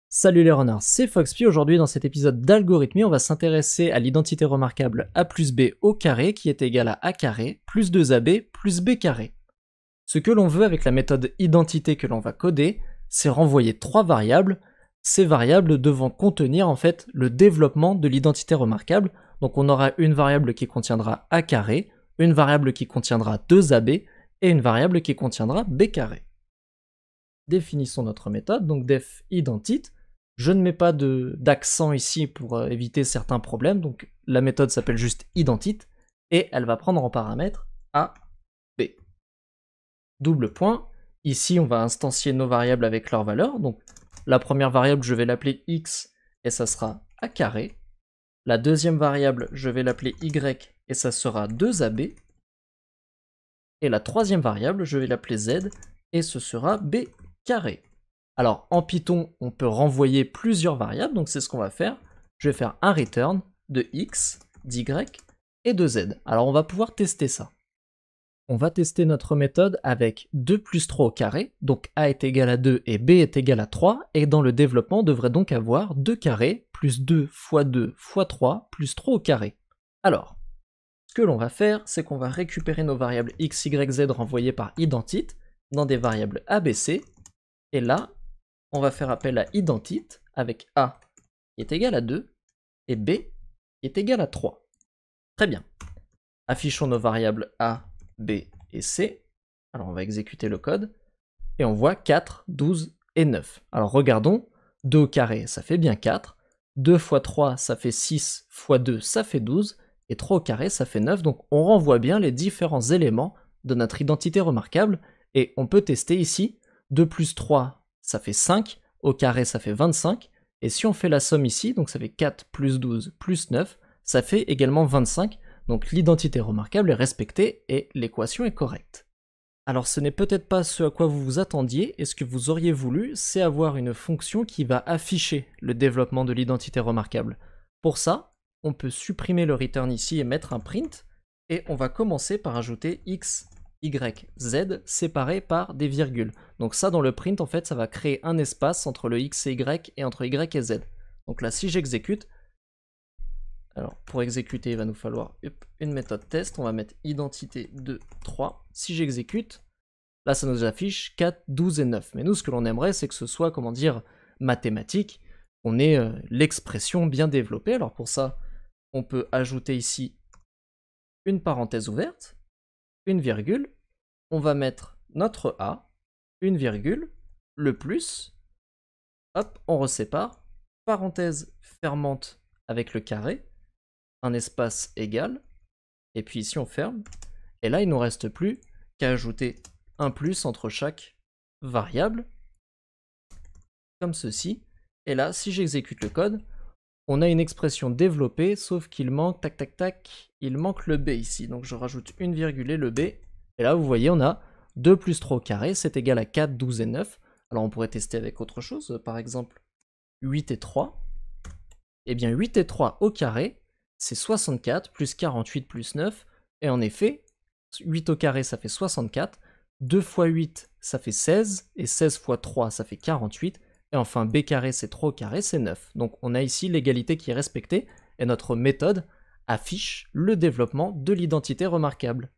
Salut les renards, c'est Foxpy. Aujourd'hui dans cet épisode d'Algorithmie, on va s'intéresser à l'identité remarquable a plus b au carré qui est égal à carré plus 2ab plus b carré. Ce que l'on veut avec la méthode identité que l'on va coder, c'est renvoyer trois variables, ces variables devant contenir en fait le développement de l'identité remarquable. Donc on aura une variable qui contiendra a carré, une variable qui contiendra 2ab et une variable qui contiendra b carré. Définissons notre méthode, donc def identite. Je ne mets pas d'accent ici pour éviter certains problèmes, donc la méthode s'appelle juste identite, et elle va prendre en paramètre a, b. Double point, ici on va instancier nos variables avec leurs valeurs, donc la première variable je vais l'appeler x, et ça sera a carré. La deuxième variable je vais l'appeler y, et ça sera 2ab. Et la troisième variable je vais l'appeler z, et ce sera b carré. Alors en Python, on peut renvoyer plusieurs variables, donc c'est ce qu'on va faire. Je vais faire un return de x, d'y et de z. Alors on va pouvoir tester ça. On va tester notre méthode avec 2 plus 3 au carré, donc a est égal à 2 et b est égal à 3, et dans le développement, on devrait donc avoir 2 carré plus 2 fois 2 fois 3 plus 3 au carré. Alors, ce que l'on va faire, c'est qu'on va récupérer nos variables x, y, z renvoyées par identite dans des variables abc, et là, on va faire appel à identite avec a qui est égal à 2 et b qui est égal à 3. Très bien. Affichons nos variables a, b et c. Alors on va exécuter le code et on voit 4, 12 et 9. Alors regardons, 2 au carré ça fait bien 4, 2 fois 3 ça fait 6, fois 2 ça fait 12 et 3 au carré ça fait 9. Donc on renvoie bien les différents éléments de notre identité remarquable et on peut tester ici 2 plus 3 ça fait 5, au carré ça fait 25, et si on fait la somme ici, donc ça fait 4 plus 12 plus 9, ça fait également 25, donc l'identité remarquable est respectée et l'équation est correcte. Alors ce n'est peut-être pas ce à quoi vous vous attendiez, et ce que vous auriez voulu, c'est avoir une fonction qui va afficher le développement de l'identité remarquable. Pour ça, on peut supprimer le return ici et mettre un print, et on va commencer par ajouter x, y, z séparés par des virgules. Donc ça dans le print en fait ça va créer un espace entre le x et y et entre y et z. Donc là si j'exécute, alors pour exécuter il va nous falloir une méthode test, on va mettre identité 2, 3. Si j'exécute, là ça nous affiche 4, 12 et 9. Mais nous ce que l'on aimerait c'est que ce soit comment dire mathématique, on ait l'expression bien développée. Alors pour ça on peut ajouter ici une parenthèse ouverte, une virgule, on va mettre notre A, une virgule, le plus, hop, on resépare, parenthèse fermante avec le carré, un espace égal, et puis ici on ferme, et là il ne nous reste plus qu'à ajouter un plus entre chaque variable, comme ceci, et là si j'exécute le code, on a une expression développée, sauf qu'il manque, tac tac tac, il manque le b ici, donc je rajoute une virgule et le b, et là vous voyez on a 2 plus 3 au carré, c'est égal à 4, 12 et 9. Alors on pourrait tester avec autre chose, par exemple 8 et 3. Eh bien 8 et 3 au carré, c'est 64 plus 48 plus 9. Et en effet, 8 au carré ça fait 64, 2 fois 8 ça fait 16, et 16 fois 3 ça fait 48. Et enfin b carré c'est 3 au carré, c'est 9. Donc on a ici l'égalité qui est respectée, et notre méthode affiche le développement de l'identité remarquable.